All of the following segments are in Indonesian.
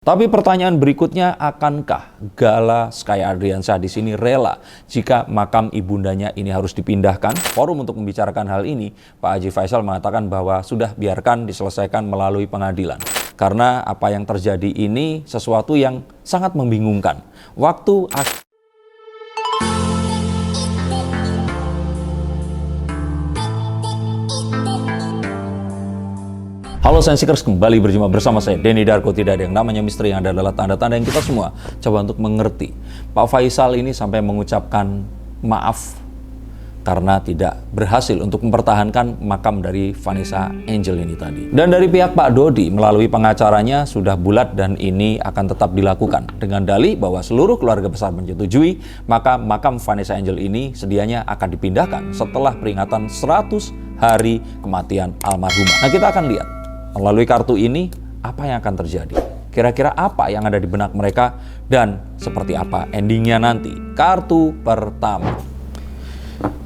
Tapi pertanyaan berikutnya, akankah Gala Sky Ardiansyah di sini rela jika makam ibundanya ini harus dipindahkan? Forum untuk membicarakan hal ini, Pak Haji Faisal mengatakan bahwa sudah biarkan diselesaikan melalui pengadilan. Karena apa yang terjadi ini sesuatu yang sangat membingungkan. Halo Sensikers, kembali berjumpa bersama saya Denny Darko. Tidak ada yang namanya misteri, yang ada adalah tanda-tanda yang kita semua coba untuk mengerti. Pak Faisal ini sampai mengucapkan maaf karena tidak berhasil untuk mempertahankan makam dari Vanessa Angel ini tadi. Dan dari pihak Pak Dodi melalui pengacaranya sudah bulat dan ini akan tetap dilakukan dengan dalih bahwa seluruh keluarga besar menyetujui maka makam Vanessa Angel ini sedianya akan dipindahkan setelah peringatan 100 hari kematian almarhumah. Nah, kita akan lihat melalui kartu ini, apa yang akan terjadi? Kira-kira apa yang ada di benak mereka dan seperti apa endingnya nanti? Kartu pertama.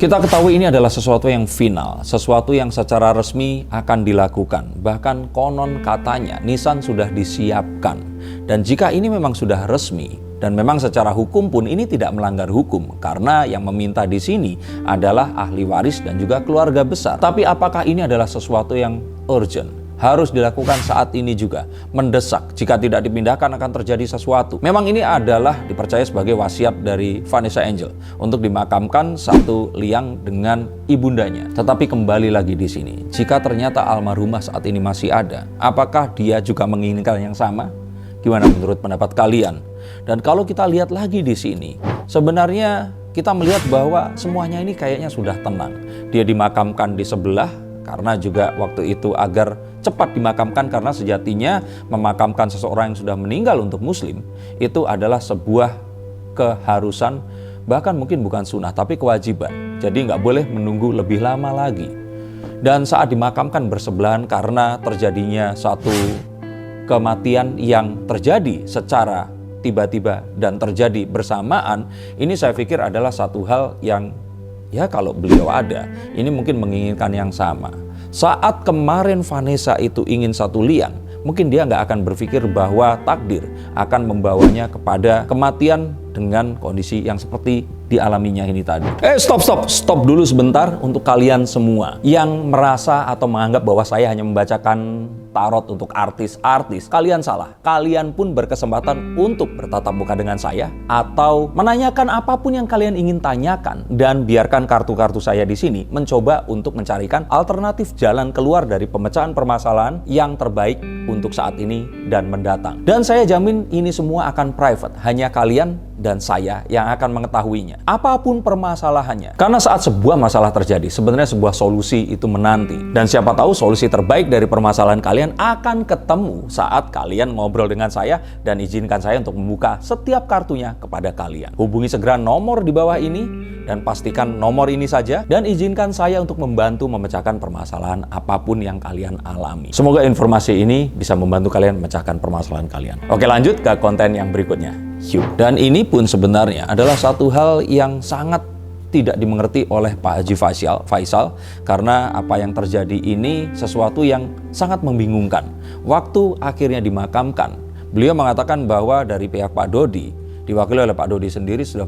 Kita ketahui ini adalah sesuatu yang final, sesuatu yang secara resmi akan dilakukan. Bahkan konon katanya nisan sudah disiapkan. Dan jika ini memang sudah resmi, dan memang secara hukum pun ini tidak melanggar hukum, karena yang meminta di sini adalah ahli waris dan juga keluarga besar. Tapi apakah ini adalah sesuatu yang urgent? Harus dilakukan saat ini juga, mendesak. Jika tidak dipindahkan akan terjadi sesuatu. Memang ini adalah dipercaya sebagai wasiat dari Vanessa Angel untuk dimakamkan satu liang dengan ibundanya. Tetapi kembali lagi di sini, jika ternyata almarhumah saat ini masih ada, apakah dia juga menginginkan yang sama? Gimana menurut pendapat kalian? Dan kalau kita lihat lagi di sini, sebenarnya kita melihat bahwa semuanya ini kayaknya sudah tenang. Dia dimakamkan di sebelah, karena juga waktu itu agar cepat dimakamkan, karena sejatinya memakamkan seseorang yang sudah meninggal untuk muslim itu adalah sebuah keharusan, bahkan mungkin bukan sunnah tapi kewajiban. Jadi nggak boleh menunggu lebih lama lagi. Dan saat dimakamkan bersebelahan karena terjadinya satu kematian yang terjadi secara tiba-tiba dan terjadi bersamaan, ini saya pikir adalah satu hal yang ya kalau beliau ada, ini mungkin menginginkan yang sama. Saat kemarin Vanessa itu ingin satu liang, mungkin dia nggak akan berpikir bahwa takdir akan membawanya kepada kematian dengan kondisi yang seperti dialaminya ini tadi. Stop dulu sebentar untuk kalian semua yang merasa atau menganggap bahwa saya hanya membacakan tarot untuk artis-artis. Kalian salah. Kalian pun berkesempatan untuk bertatap muka dengan saya atau menanyakan apapun yang kalian ingin tanyakan, dan biarkan kartu-kartu saya di sini mencoba untuk mencarikan alternatif jalan keluar dari pemecahan permasalahan yang terbaik untuk saat ini dan mendatang. Dan saya jamin ini semua akan private, hanya kalian dan saya yang akan mengetahuinya. Apapun permasalahannya. Karena saat sebuah masalah terjadi, sebenarnya sebuah solusi itu menanti. Dan siapa tahu solusi terbaik dari permasalahan kalian akan ketemu saat kalian ngobrol dengan saya dan izinkan saya untuk membuka setiap kartunya kepada kalian. Hubungi segera nomor di bawah ini dan pastikan nomor ini saja, dan izinkan saya untuk membantu memecahkan permasalahan apapun yang kalian alami. Semoga informasi ini bisa membantu kalian memecahkan permasalahan kalian. Oke, lanjut ke konten yang berikutnya. Dan ini pun sebenarnya adalah satu hal yang sangat tidak dimengerti oleh Pak Haji Faisal, karena apa yang terjadi ini sesuatu yang sangat membingungkan. Waktu akhirnya dimakamkan, beliau mengatakan bahwa dari pihak Pak Dodi, diwakili oleh Pak Dodi sendiri, sudah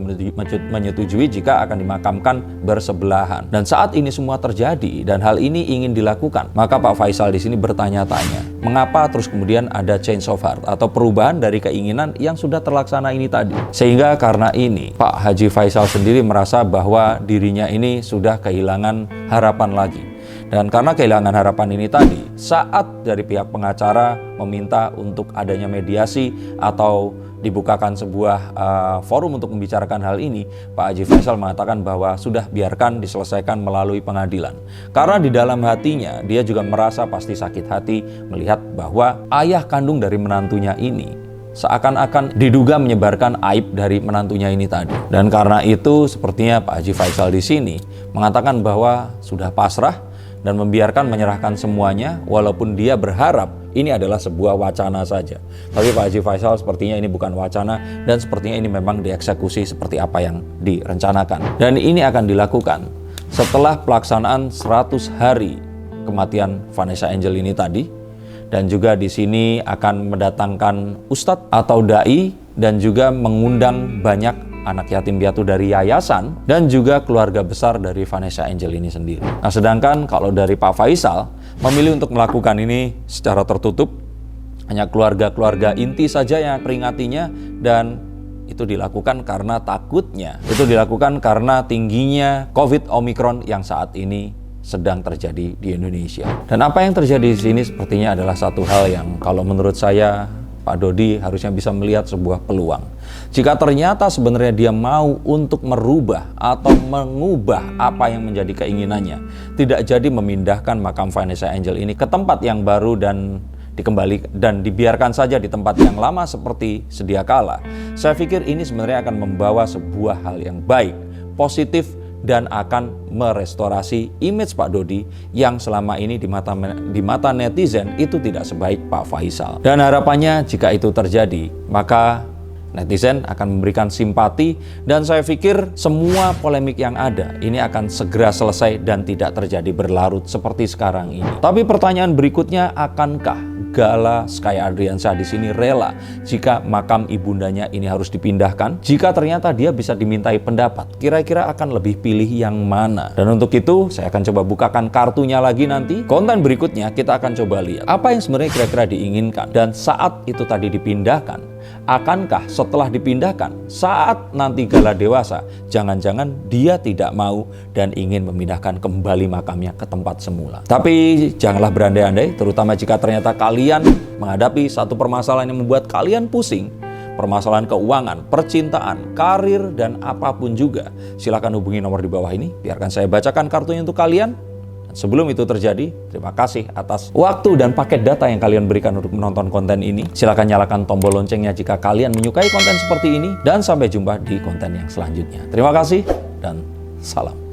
menyetujui jika akan dimakamkan bersebelahan. Dan saat ini semua terjadi dan hal ini ingin dilakukan, maka Pak Faisal di sini bertanya-tanya, mengapa terus kemudian ada change of heart atau perubahan dari keinginan yang sudah terlaksana ini tadi. Sehingga karena ini Pak Haji Faisal sendiri merasa bahwa dirinya ini sudah kehilangan harapan lagi. Dan karena kehilangan harapan ini tadi, saat dari pihak pengacara meminta untuk adanya mediasi atau dibukakan sebuah forum untuk membicarakan hal ini, Pak Haji Faisal mengatakan bahwa sudah biarkan diselesaikan melalui pengadilan. Karena di dalam hatinya dia juga merasa pasti sakit hati melihat bahwa ayah kandung dari menantunya ini seakan-akan diduga menyebarkan aib dari menantunya ini tadi. Dan karena itu sepertinya Pak Haji Faisal di sini mengatakan bahwa sudah pasrah dan membiarkan menyerahkan semuanya, walaupun dia berharap ini adalah sebuah wacana saja. Tapi Pak Haji Faisal sepertinya ini bukan wacana, dan sepertinya ini memang dieksekusi seperti apa yang direncanakan. Dan ini akan dilakukan setelah pelaksanaan 100 hari kematian Vanessa Angel ini tadi. Dan juga di sini akan mendatangkan ustadz atau dai dan juga mengundang banyak anak yatim piatu dari yayasan dan juga keluarga besar dari Vanessa Angel ini sendiri. Nah, sedangkan kalau dari Pak Faisal memilih untuk melakukan ini secara tertutup, hanya keluarga-keluarga inti saja yang peringatinya, dan itu dilakukan karena takutnya, itu dilakukan karena tingginya COVID Omicron yang saat ini sedang terjadi di Indonesia. Dan apa yang terjadi di sini sepertinya adalah satu hal yang kalau menurut saya Pak Dodi harusnya bisa melihat sebuah peluang. Jika ternyata sebenarnya dia mau untuk merubah atau mengubah apa yang menjadi keinginannya, tidak jadi memindahkan makam Vanessa Angel ini ke tempat yang baru dan dikembali dan dibiarkan saja di tempat yang lama seperti sedia kala, saya pikir ini sebenarnya akan membawa sebuah hal yang baik, positif, dan akan merestorasi image Pak Dodi yang selama ini di mata netizen itu tidak sebaik Pak Faisal. Dan harapannya jika itu terjadi, maka netizen akan memberikan simpati, dan saya pikir semua polemik yang ada ini akan segera selesai dan tidak terjadi berlarut seperti sekarang ini. Tapi pertanyaan berikutnya, akankah Gala Sky Adriansyah di sini rela jika makam ibundanya ini harus dipindahkan? Jika ternyata dia bisa dimintai pendapat, kira-kira akan lebih pilih yang mana? Dan untuk itu saya akan coba bukakan kartunya lagi nanti. Konten berikutnya kita akan coba lihat apa yang sebenarnya kira-kira diinginkan, dan saat itu tadi dipindahkan, akankah setelah dipindahkan saat nanti Gala dewasa, jangan-jangan dia tidak mau dan ingin memindahkan kembali makamnya ke tempat semula. Tapi janganlah berandai-andai, terutama jika ternyata kalian menghadapi satu permasalahan yang membuat kalian pusing, permasalahan keuangan, percintaan, karir, dan apapun juga. Silakan hubungi nomor di bawah ini, biarkan saya bacakan kartunya untuk kalian. Sebelum itu terjadi, terima kasih atas waktu dan paket data yang kalian berikan untuk menonton konten ini. Silakan nyalakan tombol loncengnya jika kalian menyukai konten seperti ini, dan sampai jumpa di konten yang selanjutnya. Terima kasih dan salam.